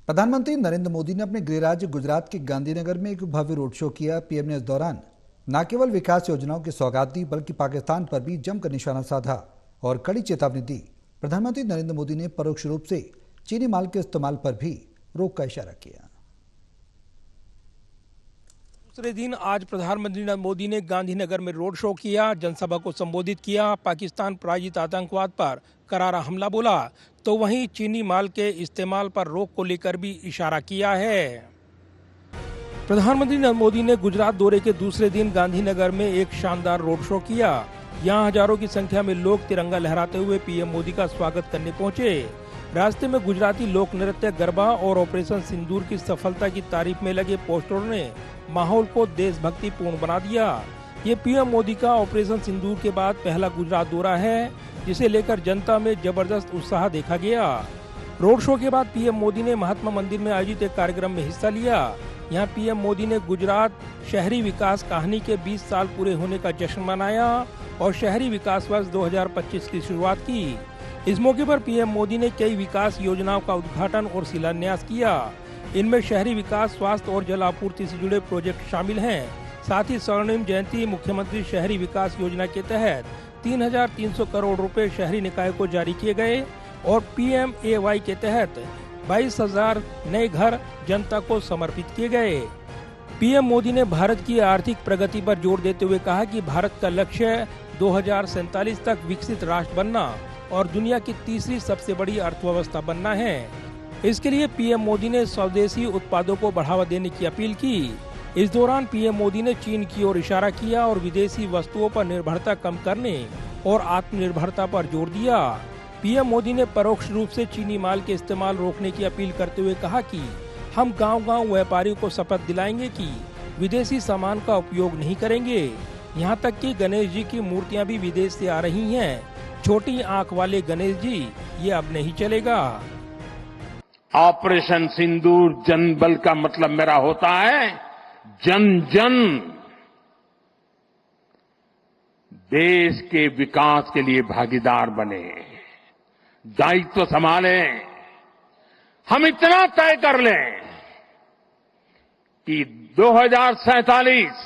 प्रधानमंत्री नरेंद्र मोदी ने अपने गृह राज्य गुजरात के गांधीनगर में एक भव्य रोड शो किया। पीएम ने इस दौरान न केवल विकास योजनाओं की सौगात दी बल्कि पाकिस्तान पर भी जमकर निशाना साधा और कड़ी चेतावनी दी। प्रधानमंत्री नरेंद्र मोदी ने परोक्ष रूप से चीनी माल के इस्तेमाल पर भी रोक का इशारा किया। दूसरे दिन आज प्रधानमंत्री नरेंद्र मोदी ने गांधीनगर में रोड शो किया, जनसभा को संबोधित किया, पाकिस्तान प्रायोजित आतंकवाद पर करारा हमला बोला, तो वहीं चीनी माल के इस्तेमाल पर रोक को लेकर भी इशारा किया है। प्रधानमंत्री नरेंद्र मोदी ने गुजरात दौरे के दूसरे दिन गांधीनगर में एक शानदार रोड शो किया। यहां हजारों की संख्या में लोग तिरंगा लहराते हुए पीएम मोदी का स्वागत करने पहुंचे। रास्ते में गुजराती लोक नृत्य, गरबा और ऑपरेशन सिंदूर की सफलता की तारीफ में लगे पोस्टरों ने माहौल को देशभक्ति पूर्ण बना दिया। ये पीएम मोदी का ऑपरेशन सिंदूर के बाद पहला गुजरात दौरा है, जिसे लेकर जनता में जबरदस्त उत्साह देखा गया। रोड शो के बाद पीएम मोदी ने महात्मा मंदिर में आयोजित एक कार्यक्रम में हिस्सा लिया। यहाँ पीएम मोदी ने गुजरात शहरी विकास कहानी के 20 साल पूरे होने का जश्न मनाया और शहरी विकास वर्ष 2025 की शुरुआत की। इस मौके पर पीएम मोदी ने कई विकास योजनाओं का उद्घाटन और शिलान्यास किया। इनमें शहरी विकास, स्वास्थ्य और जल आपूर्ति से जुड़े प्रोजेक्ट शामिल हैं। साथ ही स्वर्णिम जयंती मुख्यमंत्री शहरी विकास योजना के तहत 3,300 करोड़ रुपए शहरी निकाय को जारी किए गए और PMAY के तहत 22,000 नए घर जनता को समर्पित किए गए। पीएम मोदी ने भारत की आर्थिक प्रगति पर जोर देते हुए कहा कि भारत का लक्ष्य 2047 तक विकसित राष्ट्र बनना और दुनिया की तीसरी सबसे बड़ी अर्थव्यवस्था बनना है। इसके लिए पीएम मोदी ने स्वदेशी उत्पादों को बढ़ावा देने की अपील की। इस दौरान पीएम मोदी ने चीन की ओर इशारा किया और विदेशी वस्तुओं पर निर्भरता कम करने और आत्मनिर्भरता पर जोर दिया। पीएम मोदी ने परोक्ष रूप से चीनी माल के इस्तेमाल रोकने की अपील करते हुए कहा कि हम गांव-गांव व्यापारियों को शपथ दिलाएंगे कि विदेशी सामान का उपयोग नहीं करेंगे। यहां तक कि गणेश जी की मूर्तियां भी विदेश से आ रही हैं। छोटी आंख वाले गणेश जी, ये अब नहीं चलेगा। ऑपरेशन सिंदूर जन बल का मतलब मेरा होता है जन जन देश के विकास के लिए भागीदार बने, दायित्व संभालें। हम इतना तय कर लें कि 2047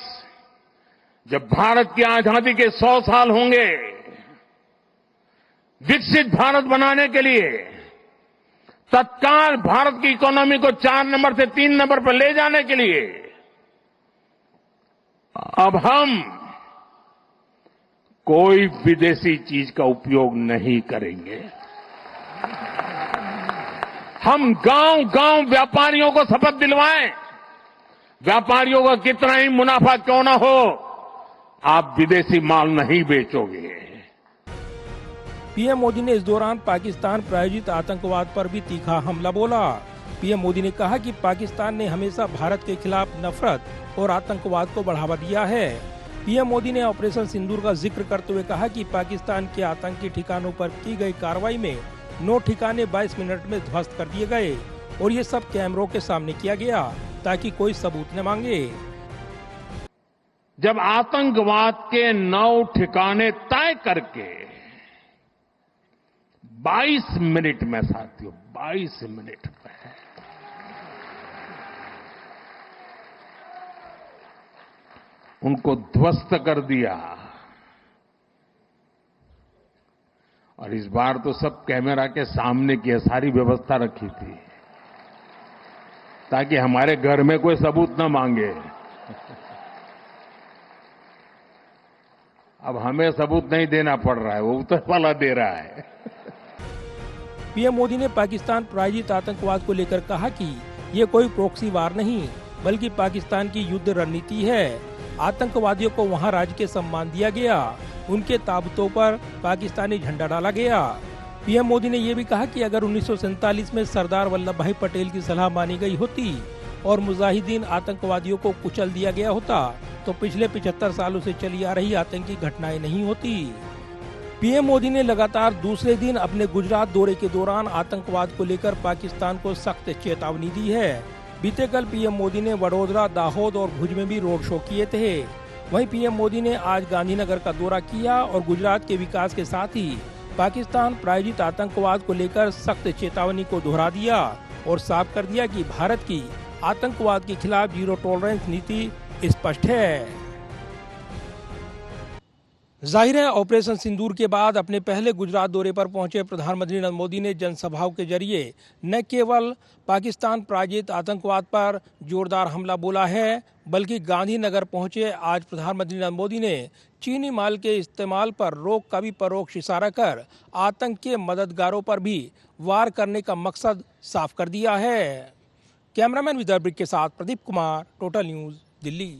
जब भारत की आजादी के 100 साल होंगे, विकसित भारत बनाने के लिए तत्काल भारत की इकोनॉमी को 4 नंबर से 3 नंबर पर ले जाने के लिए अब हम कोई विदेशी चीज का उपयोग नहीं करेंगे। हम गांव-गांव व्यापारियों को शपथ दिलवाएं, व्यापारियों का कितना ही मुनाफा क्यों ना हो, आप विदेशी माल नहीं बेचोगे। पीएम मोदी ने इस दौरान पाकिस्तान प्रायोजित आतंकवाद पर भी तीखा हमला बोला। पीएम मोदी ने कहा कि पाकिस्तान ने हमेशा भारत के खिलाफ नफरत और आतंकवाद को बढ़ावा दिया है। पीएम मोदी ने ऑपरेशन सिंदूर का जिक्र करते हुए कहा कि पाकिस्तान के आतंकी ठिकानों पर की गई कार्रवाई में 9 ठिकाने 22 मिनट में ध्वस्त कर दिए गए और ये सब कैमरों के सामने किया गया ताकि कोई सबूत न मांगे। जब आतंकवाद के 9 ठिकाने तय करके 22 मिनट में, साथियों 22 मिनट में उनको ध्वस्त कर दिया, और इस बार तो सब कैमरा के सामने की सारी व्यवस्था रखी थी ताकि हमारे घर में कोई सबूत न मांगे। अब हमें सबूत नहीं देना पड़ रहा है, वो ऊपर वाला दे रहा है। पीएम मोदी ने पाकिस्तान प्रायोजित आतंकवाद को लेकर कहा कि ये कोई प्रॉक्सी वार नहीं बल्कि पाकिस्तान की युद्ध रणनीति है। आतंकवादियों को वहां राज्य के सम्मान दिया गया, उनके ताबूतों पर पाकिस्तानी झंडा डाला गया। पीएम मोदी ने ये भी कहा कि अगर 1947 में सरदार वल्लभ भाई पटेल की सलाह मानी गई होती और मुजाहिदीन आतंकवादियों को कुचल दिया गया होता तो पिछले 75 सालों से चली आ रही आतंकी घटनाएं नहीं होती। पीएम मोदी ने लगातार दूसरे दिन अपने गुजरात दौरे के दौरान आतंकवाद को लेकर पाकिस्तान को सख्त चेतावनी दी है। बीते कल पीएम मोदी ने वडोदरा, दाहोद और भुज में भी रोड शो किए थे। वहीं पीएम मोदी ने आज गांधीनगर का दौरा किया और गुजरात के विकास के साथ ही पाकिस्तान प्रायोजित आतंकवाद को लेकर सख्त चेतावनी को दोहरा दिया। और साफ कर दिया कि भारत की आतंकवाद के खिलाफ जीरो टॉलरेंस नीति स्पष्ट है। जाहिर है, ऑपरेशन सिंदूर के बाद अपने पहले गुजरात दौरे पर पहुंचे प्रधानमंत्री नरेंद्र मोदी ने जनसभाओं के जरिए न केवल पाकिस्तान प्रायोजित आतंकवाद पर जोरदार हमला बोला है, बल्कि गांधीनगर पहुंचे आज प्रधानमंत्री नरेंद्र मोदी ने चीनी माल के इस्तेमाल पर रोक का भी परोक्ष इशारा कर आतंक के मददगारों पर भी वार करने का मकसद साफ कर दिया है। कैमरामैन विदर्भ के साथ प्रदीप कुमार, टोटल न्यूज़, दिल्ली।